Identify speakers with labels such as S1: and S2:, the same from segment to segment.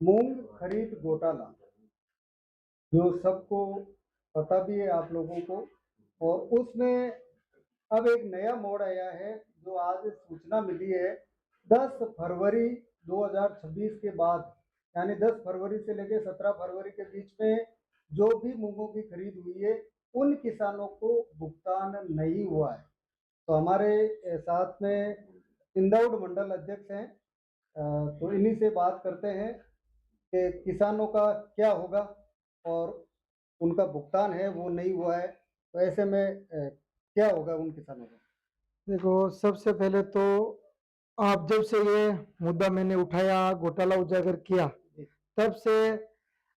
S1: मूंग खरीद घोटाला जो सबको पता भी है आप लोगों को, और उसमें अब एक नया मोड़ आया है जो आज सूचना मिली है। 10 फरवरी 2026 के बाद, यानी 10 फरवरी से लेकर 17 फरवरी के बीच में जो भी मूंगों की खरीद हुई है उन किसानों को भुगतान नहीं हुआ है। तो हमारे साथ में इंदौर मंडल अध्यक्ष हैं, तो इन्हीं से बात करते हैं कि किसानों का क्या होगा और उनका भुगतान है वो नहीं हुआ है, तो ऐसे में क्या होगा उन किसानों का।
S2: देखो, सबसे पहले तो आप जब से ये मुद्दा मैंने उठाया, घोटाला उजागर किया, तब से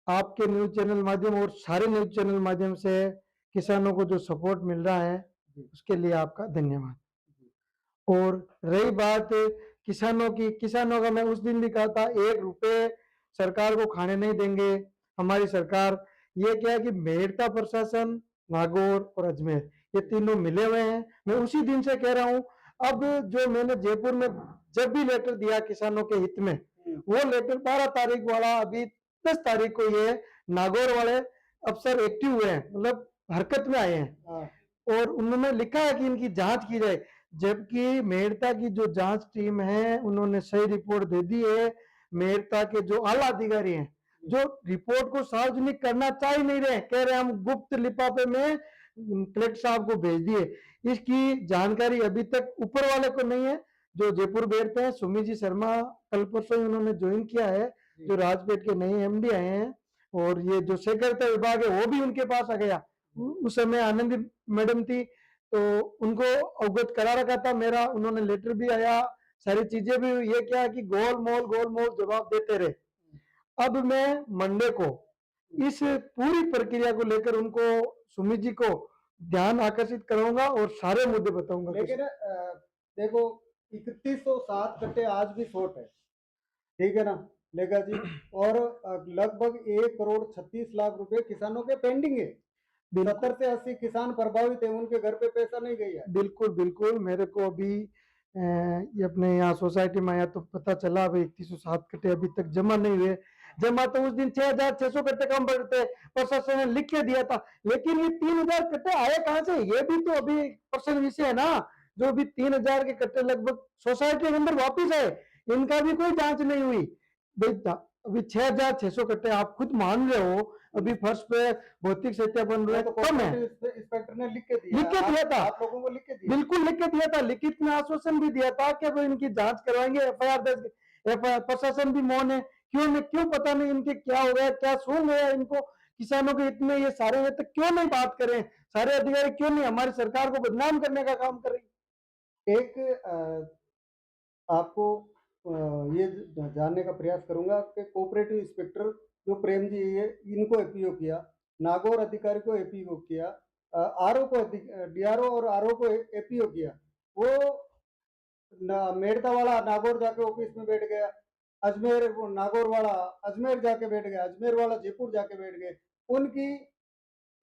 S2: आपके न्यूज चैनल माध्यम और सारे न्यूज चैनल माध्यम से किसानों को जो सपोर्ट मिल रहा है, उसके लिए आपका धन्यवाद। और रही बात किसानों की, किसानों का मैं उस दिन भी कहा था, 1 रुपए सरकार को खाने नहीं देंगे हमारी सरकार। ये क्या है कि मेड़ता प्रशासन, नागौर और अजमेर, ये तीनों मिले हुए हैं। मैं उसी दिन से कह रहा हूँ। अब जो मैंने जयपुर में जब भी लेटर दिया किसानों के हित में, वो लेटर 12 तारीख वाला, अभी 10 तारीख को ये नागौर वाले अफसर एक्टिव हुए हैं, मतलब हरकत में आए हैं, और उन्होंने लिखा है कि इनकी जांच की जाए। जबकि मेड़ता की जो जांच टीम है उन्होंने सही रिपोर्ट दे दी है। मेड़ता के जो आला अधिकारी हैं, जो रिपोर्ट को सार्वजनिक करना चाह ही नहीं रहे, कह रहे हम गुप्त लिफाफे में कलेक्टर साहब को भेज दिए। इसकी जानकारी अभी तक ऊपर वाले को नहीं है। जो जयपुर बैठते हैं सुमी जी शर्मा, कल परसों ही उन्होंने ज्वाइन किया है, जो राजपेट के नए एमडी आए हैं, और ये जो सहकारिता विभाग है वो भी उनके पास आ गया। उस समय आनंदी मैडम थी, तो उनको अवगत करा रखा था मेरा, उन्होंने लेटर भी आया, सारी चीजें भी। ये क्या है कि गोल मोल जवाब देते रहे। अब मैं मंडे को इस पूरी प्रक्रिया को लेकर उनको, सुमित जी को ध्यान आकर्षित कराऊंगा और सारे मुद्दे बताऊंगा।
S1: लेकिन देखो, 3107 कट्टे आज भी शॉर्ट है, ठीक है ना लेगा जी, और लगभग 1 करोड़ 36 लाख रुपए किसानों के पेंडिंग है। 70 से 80 किसान प्रभावित है, उनके घर पे पैसा नहीं गया।
S2: बिल्कुल बिल्कुल, मेरे को अभी ये अपने यहाँ सोसाइटी में आया तो पता चला, अभी 3107 कट्टे अभी तक जमा नहीं हुए। जमा तो उस दिन 6600 कट्टे कम पड़ते, प्रशासन ने लिख के दिया था। लेकिन ये 3000 कट्टे आए कहाँ से, ये भी तो अभी प्रश्न विषय है ना। जो अभी 3000 के कट्टे लगभग सोसाइटी के अंदर वापिस आए, इनका भी कोई जांच नहीं हुई। अभी 6600 कट्टे आप खुद मान रहे हो, अभी फर्स्ट पे भौतिक सत्यापन
S1: तो
S2: कम है।
S1: इंस्पेक्टर ने लिख के दिया
S2: था,
S1: आप लोगों को लिख के दिया,
S2: बिल्कुल लिख के दिया था, लिखित में आश्वासन भी दिया था कि वो इनकी जांच करवाएंगे, एफआईआर दर्ज। एफआईआर प्रशासन भी मौन है, क्यों पता नहीं इनके क्या हो गया, क्या सूंघ गया इनको किसानों के हित में। ये सारे नेता क्यों नहीं बात करें, सारे अधिकारी क्यों नहीं हमारी सरकार को बदनाम करने का काम करें।
S1: एक आपको ये जानने का प्रयास करूंगा कि कोऑपरेटिव इंस्पेक्टर जो प्रेम जी है इनको एपीओ किया, नागौर अधिकारी को एपीओ किया, आरओ को डीआरओ और आरओ को एपीओ किया, वो मेड़ता वाला नागौर जाके ऑफिस में बैठ गया, अजमेर नागौर वाला अजमेर जाके बैठ गया, अजमेर वाला जयपुर जाके बैठ गए। उनकी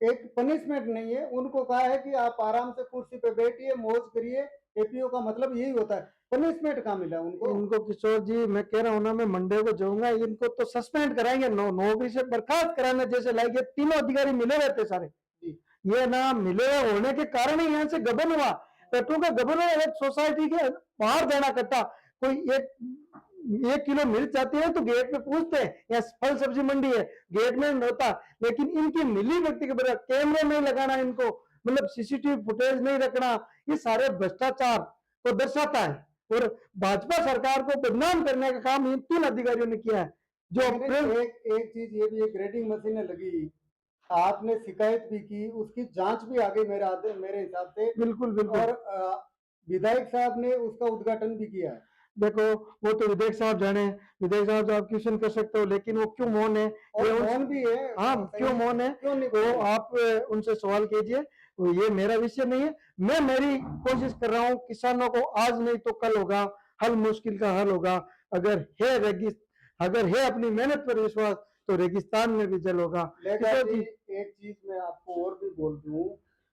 S1: एक पनिशमेंट नहीं है, उनको कहा है कि आप आराम से कुर्सी पे बैठिए, मौज करिए। एपीओ का मतलब यही होता है, पनिशमेंट कहाँ मिला उनको।
S2: इनको किशोर जी, मैं कह रहा हूँ ना, मैं मंडे को जाऊंगा, इनको तो सस्पेंड कराएंगे, नौकरी से बर्खास्त कराने जैसे लाएंगे। तीनों अधिकारी मिले रहते सारे, ये ना मिले होने के कारण ही यहाँ से गबन हुआ। कट्टों का गबन है, एक सोसाइटी के बाहर जाना कट्टा, कोई 1 किलो मिर्च जाती है तो गेट पे पूछते हैं, या फल सब्जी मंडी है, गेट में नहीं होता। लेकिन इनकी मिली व्यक्ति के बराबर कैमरे नहीं लगाना, इनको मतलब सीसीटीवी फुटेज नहीं रखना, ये सारे भ्रष्टाचार को दर्शाता है। और भाजपा सरकार को बदनाम करने का काम इन 3 अधिकारियों ने किया है। जो
S1: एक चीज ये भी है, ग्रेडिंग मशीनें लगी, आपने शिकायत भी की, उसकी जांच भी आ गई मेरे हिसाब से।
S2: बिल्कुल बिल्कुल,
S1: और विधायक साहब ने उसका उद्घाटन भी किया है।
S2: देखो, वो तो विधायक साहब जाने, विधायक साहब तो आप क्वेश्चन कर सकते हो, लेकिन वो क्यों मौन है,
S1: और मौन भी है।
S2: हाँ, क्यों मौन है, तो आप उनसे सवाल कीजिए। ये मेरा विषय नहीं है। मैं मेरी कोशिश कर रहा हूँ, किसानों को आज नहीं तो कल होगा हल, मुश्किल का हल होगा। अगर है अपनी मेहनत पर विश्वास, तो रेगिस्तान में भी जल होगा।
S1: एक चीज मैं आपको और भी बोल दूं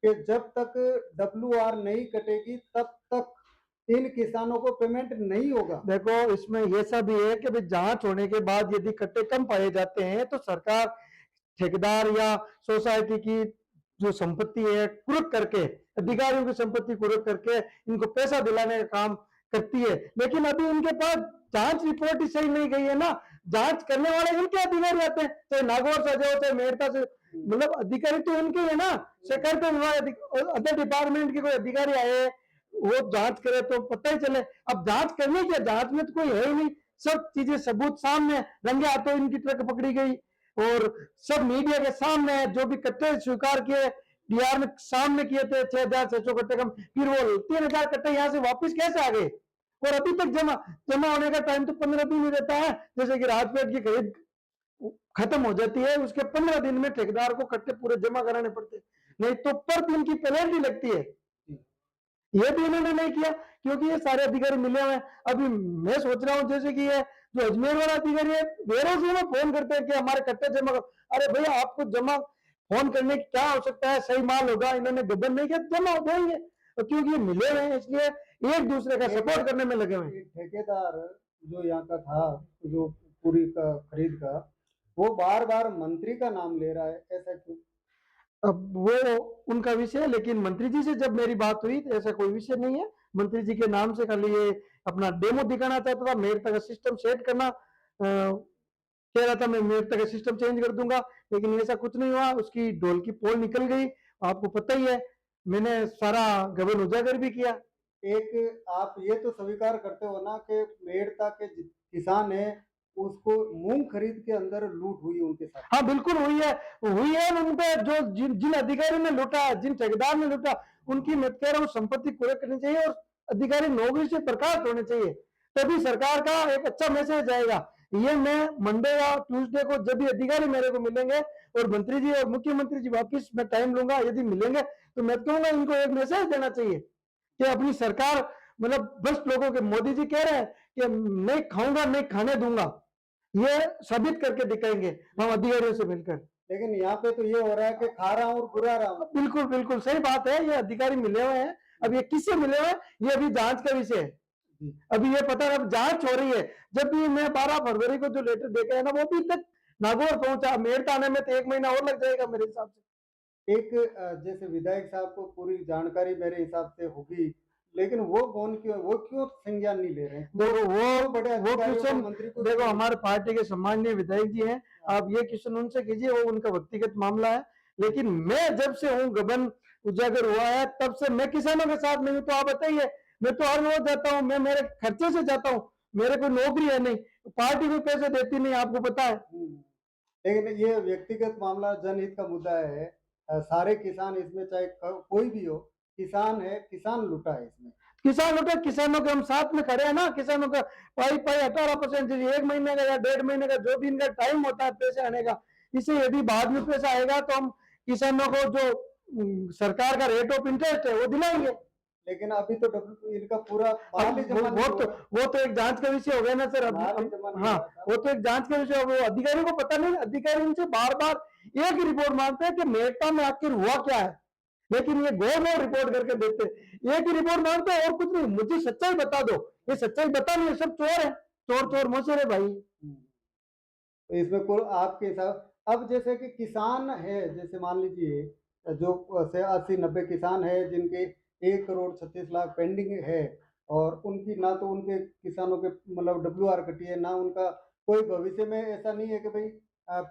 S1: कि जब तक WR नहीं कटेगी तब तक इन किसानों को पेमेंट नहीं होगा।
S2: देखो इसमें ये सब भी है कि भाई जांच होने के बाद यदि कट्टे कम पाए जाते हैं तो सरकार ठेकेदार या सोसाइटी की जो संपत्ति है कुर्क करके, अधिकारियों की संपत्ति कुर्क करके इनको पैसा दिलाने का काम करती है। लेकिन अभी इनके पास जांच रिपोर्ट ही सही नहीं गई है ना, जांच करने वाले इनके अधिकारी आते हैं, चाहे नागौर से जाओ चाहे मेड़ता से, मतलब अधिकारी तो इनके है ना, सहकारिता विभाग अदर डिपार्टमेंट के कोई अधिकारी आए वो जांच करे तो पता ही चले। अब जांच करने की जांच में तो कोई है ही नहीं, सब चीजें सबूत सामने, रंगे हाथों इनकी ट्रक पकड़ी गई और सब मीडिया के सामने जो भी कट्टे स्वीकार किए डीआर ने सामने किए थे 6,600 कट्टे कम, फिर वो 3,000 कट्टे यहाँ से वापस कैसे आ गए और अभी तक जमा जमा होने का टाइम तो 15 दिन ही रहता है। जैसे कि राजपेट की खरीद खत्म हो जाती है उसके 15 दिन में ठेकेदार को कट्टे पूरे जमा कराने पड़ते, नहीं तो पर दिन की पेनल्टी लगती है। ये भी इन्होंने नहीं किया क्योंकि ये सारे अधिकारी मिले हुए हैं। अभी मैं सोच रहा हूँ जैसे कि ये जो अजमेर वाला अधिकारी है वेरोज में फोन करते हैं कि हमारे कट्टे जमा करो, अरे भैया आपको जमा फोन करने की क्या आवश्यकता है, सही माल होगा, इन्होंने गबन नहीं किया जमा हो जाएंगे, तो क्योंकि ये मिले हुए हैं इसलिए एक दूसरे का सपोर्ट करने में लगे हुए हैं।
S1: ठेकेदार जो यहाँ का था जो पूरी का खरीद का, वो बार बार मंत्री का नाम ले रहा है, ऐसा क्यों?
S2: अब वो उनका विषय है, लेकिन मंत्री जी से जब मेरी बात हुई तो ऐसा कोई विषय नहीं है। मंत्री जी के नाम से खाली ये अपना डेमो दिखाना चाहता था, मेरे तक सिस्टम सेट करना कह रहा था, मैं मेरे तक सिस्टम चेंज कर दूंगा, लेकिन ऐसा कुछ नहीं हुआ। उसकी ढोल की पोल निकल गई, आपको पता ही है, मैंने सारा गबन उजागर भी किया।
S1: एक आप ये तो स्वीकार करते हो ना कि मेड़ता के किसान है उसको मूंग खरीद के अंदर लूट हुई उनके साथ?
S2: हाँ बिल्कुल हुई है उन पे जो जिन अधिकारियों ने लूटा, जिन ठेकेदार ने लूटा, उनकी मैं कह रहा हूँ संपत्ति पूरे करनी चाहिए और अधिकारी नौकरी से बर्खास्त होने चाहिए, तभी सरकार का एक अच्छा मैसेज जाएगा। ये मैं मंडे या ट्यूसडे को जब भी अधिकारी मेरे को मिलेंगे और मंत्री जी और मुख्यमंत्री जी वापिस मैं टाइम लूंगा, यदि मिलेंगे तो मैं कहूंगा इनको एक मैसेज देना चाहिए कि अपनी सरकार मतलब भ्रष्ट लोगों के, मोदी जी कह रहे हैं कि नहीं खाऊंगा नहीं खाने दूंगा, ये साबित करके दिखाएंगे हम अधिकारियों से मिलकर।
S1: लेकिन यहाँ पे तो ये हो रहा है कि खा रहा हूँ और बुरा रहा हूँ।
S2: बिल्कुल बिल्कुल सही बात है, ये अधिकारी मिले हुए हैं, अब ये किससे मिले हुए हैं ये अभी जांच का विषय है, अभी ये पता है, अब जांच हो रही है। जब भी मैं 12 फरवरी को जो लेटर देखा है ना वो भी तक नागौर पहुंचा, मेरठ आने में तो 1 महीना और लग जाएगा मेरे हिसाब से।
S1: एक जैसे विधायक साहब को पूरी जानकारी मेरे हिसाब से होगी, लेकिन वो क्यों संज्ञान नहीं ले रहे हैं?
S2: देखो वो
S1: बड़े
S2: वो
S1: अधिकारियों को,
S2: क्वेश्चन
S1: मंत्री को
S2: देखो हमारे पार्टी के सम्माननीय विधायक जी हैं, आप ये क्वेश्चन उनसे कीजिए, वो उनका व्यक्तिगत मामला है। लेकिन मैं जब से हूँ गबन उजागर हुआ है तब से मैं किसानों के साथ नहीं हूँ, तो आप बताइए, मैं तो हर रोज जाता हूँ, मैं मेरे खर्चे से जाता हूँ, मेरे कोई नौकरी है नहीं, पार्टी भी पैसे देती नहीं, आपको पता है।
S1: लेकिन ये व्यक्तिगत मामला जनहित का मुद्दा है। सारे किसान इसमें चाहे कोई भी हो, किसान है, किसान लुटा है इसमें।
S2: किसान लुटे, किसानों के हम साथ में खड़े हैं ना, किसानों का पाई पाई 18% 1 महीने का या 1.5 महीने का जो भी इनका टाइम होता है पैसे आने का, इसे यदि बाद में पैसा आएगा तो हम किसानों को जो सरकार का रेट ऑफ इंटरेस्ट है वो दिलाएंगे।
S1: लेकिन अभी तो इनका पूरा माल ही जमा नहीं हुआ।
S2: वो तो एक जांच का विषय हो गया ना सर।
S1: माल ही जमा नहीं
S2: हाँ
S1: हुआ था।
S2: वो तो एक जांच का विषय, वो अधिकारियों को पता नहीं, अधिकारी इनसे बार बार एक ही रिपोर्ट मांगते हैं कि मेरठा में आखिर हुआ क्या है, लेकिन ये गोल रिपोर्ट करके देते, एक ही रिपोर्ट मांगते हैं और कुछ नहीं, मुझे सच्चाई बता दो, ये सच्चाई बता नहीं, सब चोर है, चोर चोर मोचर है भाई।
S1: तो इसमें को आपके हिसाब, अब जैसे कि किसान है, जैसे मान लीजिए जो 80-90 किसान है जिनके 1,36,00,000 पेंडिंग है और उनकी ना तो उनके किसानों के मतलब WR कटी है, ना उनका कोई भविष्य में ऐसा नहीं है कि भाई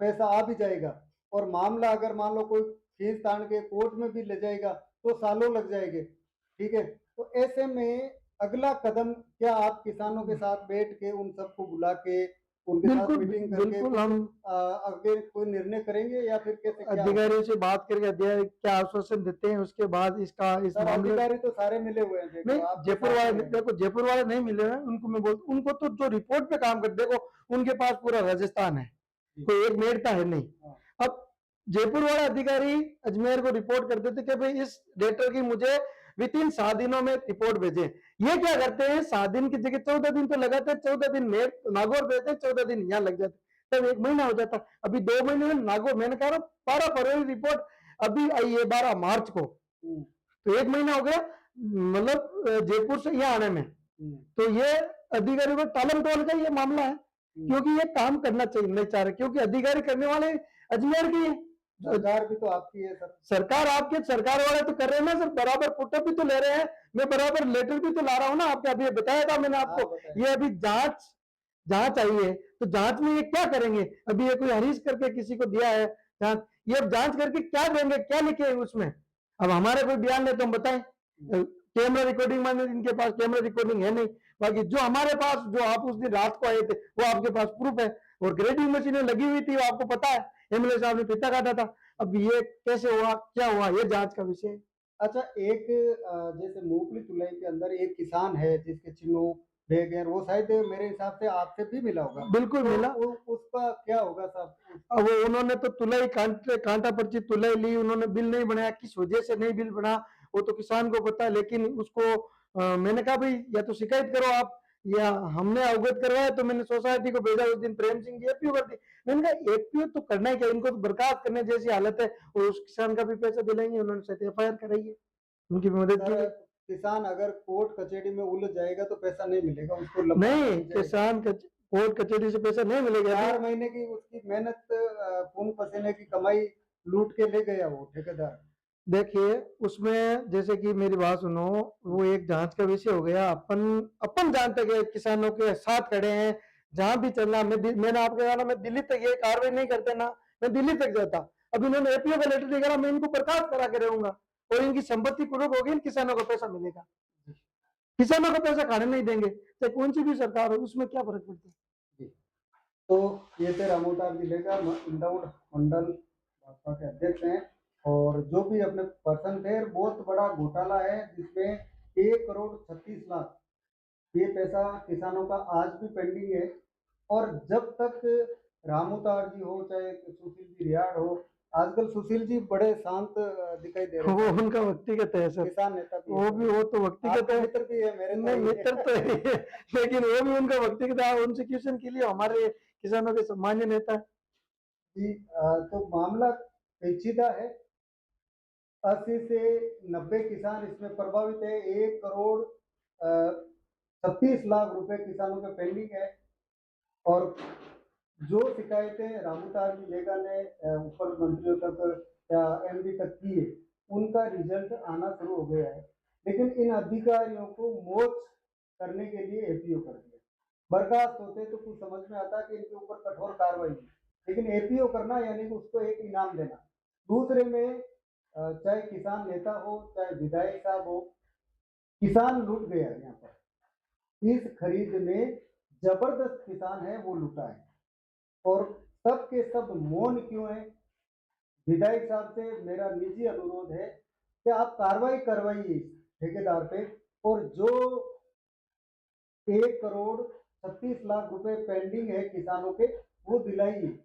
S1: पैसा आ भी जाएगा, और मामला अगर मान लो कोई खींच तान के कोर्ट में भी ले जाएगा तो सालों लग जाएंगे, ठीक है? तो ऐसे में अगला कदम क्या आप किसानों के साथ बैठ के उन सबको बुला के उनके साथ
S2: बिल्कुल
S1: मीटिंग करके
S2: बिल्कुल हम
S1: आगे कोई निर्णय करेंगे या फिर कैसे, क्या
S2: अधिकारियों से बात करके अधिकारी क्या आश्वासन देते हैं उसके बाद इसका इस
S1: सर?
S2: मामले
S1: अधिकारी तो सारे मिले हुए हैं, देखो
S2: नहीं,
S1: आप
S2: जयपुर
S1: साथ
S2: वाले
S1: में हैं।
S2: देखो, जयपुर वाले नहीं मिले हैं, उनको मैं बोलता, उनको तो जो रिपोर्ट पे काम करते, देखो उनके पास पूरा राजस्थान है, कोई एक मेरठा है नहीं।
S1: हाँ।
S2: अब जयपुर वाला अधिकारी अजमेर को रिपोर्ट करते थे कि भाई इस डेटर की मुझे विद इन 7 दिनों में रिपोर्ट भेजें। ये क्या करते हैं, 7 दिन की जगह 14 दिन तो लगाते हैं, 14 दिन नागौर भेजते हैं, 14 दिन यहाँ लग जाते, तब 1 महीना हो जाता। अभी 2 महीने में नागौर, मैंने कहा 12 फरवरी रिपोर्ट अभी आई है 12 मार्च को, तो 1 महीना हो गया। मतलब जयपुर से यहाँ आने में,
S1: हम्म,
S2: तो ये अधिकारियों का टालम-टोल का ये मामला है, क्योंकि ये काम करना चाहिए नहीं चाह रहे, क्योंकि अधिकारी करने वाले अजमेर के हैं।
S1: सरकार भी तो आपकी है सर।
S2: सरकार आपके सरकार वाले तो कर रहे हैं ना सर, बराबर पुटअप भी तो ले रहे हैं, मैं बराबर लेटर भी तो ला रहा हूँ ना, आपके अभी बताया था मैंने
S1: हाँ
S2: आपको,
S1: बताइए।
S2: ये अभी जांच जांच आई है, तो जांच में ये क्या करेंगे, अभी ये कोई हरीश करके किसी को दिया है जांच, ये अब जांच करके क्या देंगे, क्या लिखे है उसमें, अब हमारे कोई बयान ले तो हम बताएं, कैमरा रिकॉर्डिंग में इनके पास कैमरा रिकॉर्डिंग है नहीं, बाकी जो हमारे पास, जो आप उस दिन रात को आए थे वो आपके पास प्रूफ है, और ग्रेडिंग मशीनें लगी हुई थी वो आपको पता है, एमएलए साहब ने फीता काटा था, अब ये कैसे हुआ, क्या हुआ, ये जांच का विषय है।
S1: अच्छा, एक जैसे मूंगफली तुलाई के अंदर एक किसान है जिसके चिन्हों बैग है, वो शायद मेरे हिसाब से आपसे भी मिला होगा,
S2: बिल्कुल
S1: तो
S2: मिला।
S1: उसका क्या होगा साहब?
S2: अब उन्होंने तो तुलाई कांटा पर्ची तुलाई ली, उन्होंने बिल नहीं बनाया, किस वजह से नहीं बिल बना वो तो किसान को पता है, लेकिन उसको मैंने कहा भाई या तो शिकायत करो आप, या हमने अवगत करवाया, तो मैंने सोसाइटी को भेजा, उस दिन प्रेम सिंह जी एपीओ कर दी, मैंने कहा एपीओ तो करना ही क्या, इनको तो बर्खास्त करने जैसी हालत है, और उस किसान का भी पैसा दिलाएंगे, उन्होंने शायद एफआईआर कराई है, उनकी भी मदद की
S1: सर,
S2: है।
S1: किसान अगर कोर्ट कचहरी में उलझ जाएगा तो पैसा नहीं मिलेगा उसको, लंबा
S2: नहीं,
S1: टाइम जाएगा।
S2: किसान कोर्ट कचहरी से पैसा नहीं मिलेगा।
S1: 4 महीने की उसकी मेहनत, खून पसीने की कमाई लूट के ले गया वो ठेकेदार।
S2: देखिए उसमें जैसे कि मेरी बात सुनो, वो एक जांच का विषय हो गया, अपन अपन जानते गए किसानों के साथ खड़े हैं, जहां भी चलना, मैंने आपको कहा ना, मैं दिल्ली तक ये कार्रवाई नहीं करते ना, मैं दिल्ली तक जाता, अब इन्होंने एपीओ का लेटर दिया, मैं इनको बर्खास्त करा के रहूंगा, और इनकी संपत्ति पूर्वक होगी, इन किसानों को पैसा मिलेगा, किसानों को पैसा खाने नहीं देंगे, चाहे कौन सी भी सरकार हो, उसमें क्या फर्क पड़ता है।
S1: जी, तो ये थे रामोतार जिले का इंदौर मंडल भाजपा के अध्यक्ष हैं, और जो भी अपने पर्सन थे, बहुत बड़ा घोटाला है जिसमें 1,36,00,000 ये पैसा किसानों का आज भी पेंडिंग है। और जब तक रामोतार जी हो चाहे सुशील जी रियाड़ हो, आजकल सुशील जी बड़े शांत दिखाई दे रहे
S2: वो
S1: हैं,
S2: उनका व्यक्तिगत है सर,
S1: किसान नेता भी
S2: वो
S1: है,
S2: भी, वो तो व्यक्तिगत
S1: आपके
S2: है,
S1: मित्र भी है, मेरे तो
S2: नहीं
S1: है ही है।
S2: मित्र तो है, लेकिन वो भी उनका व्यक्तिगत है, उनसे क्वेश्चन के लिए हमारे किसानों के सम्मान्य नेता है।
S1: जी, तो मामला पेचीदा है, 80 से 90 किसान इसमें प्रभावित है, 1,36,00,000 रुपए किसानों के पेंडिंग है, और जो शिकायतें रामोतार जी लेगा ने ऊपर मंत्रियों तक या एमडी तक की है, उनका रिजल्ट आना शुरू हो गया है, लेकिन इन अधिकारियों को मोच करने के लिए एपीओ कर दिया, बर्खास्त होते तो कुछ समझ में आता कि इनके ऊपर कठोर कार्रवाई, लेकिन एपीओ करना यानी कि उसको एक इनाम देना। दूसरे में चाहे किसान नेता हो चाहे विधायक साहब हो, किसान लूट गया है यहाँ पर, इस खरीद में जबरदस्त किसान है वो लूटा है, और सब के सब मौन क्यों है? विधायक साहब से मेरा निजी अनुरोध है कि आप कार्रवाई करवाइए ठेकेदार पे, और जो 1,36,00,000 रुपए पेंडिंग है किसानों के, वो दिलाइए।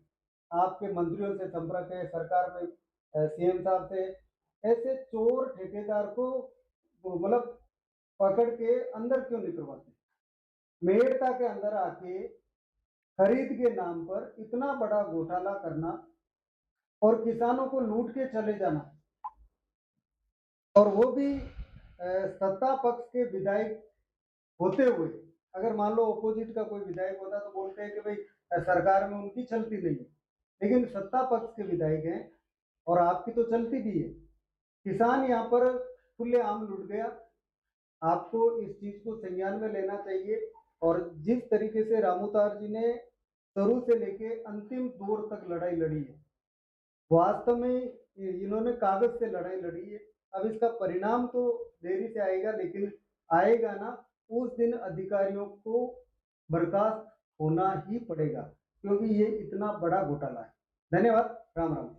S1: आपके मंत्रियों से संपर्क है, सरकार में सीएम साहब से, ऐसे चोर ठेकेदार को मतलब पकड़ के अंदर क्यों नहीं करवाते? मेड़ता के अंदर आके खरीद के नाम पर इतना बड़ा घोटाला करना और किसानों को लूट के चले जाना, और वो भी सत्ता पक्ष के विधायक होते हुए। अगर मान लो अपोजिट का कोई विधायक होता तो बोलते हैं कि भाई सरकार में उनकी चलती नहीं है, लेकिन सत्ता पक्ष के विधायक हैं और आपकी तो चलती भी है। किसान यहाँ पर खुलेआम लूट गया, आपको इस चीज को संज्ञान में लेना चाहिए, और जिस तरीके से रामोतार जी ने शुरू से लेके अंतिम दौर तक लड़ाई लड़ी है, वास्तव में इन्होंने कागज से लड़ाई लड़ी है। अब इसका परिणाम तो देरी से आएगा, लेकिन आएगा ना, उस दिन अधिकारियों को बर्खास्त होना ही पड़ेगा, क्योंकि ये इतना बड़ा घोटाला है। धन्यवाद, राम राम।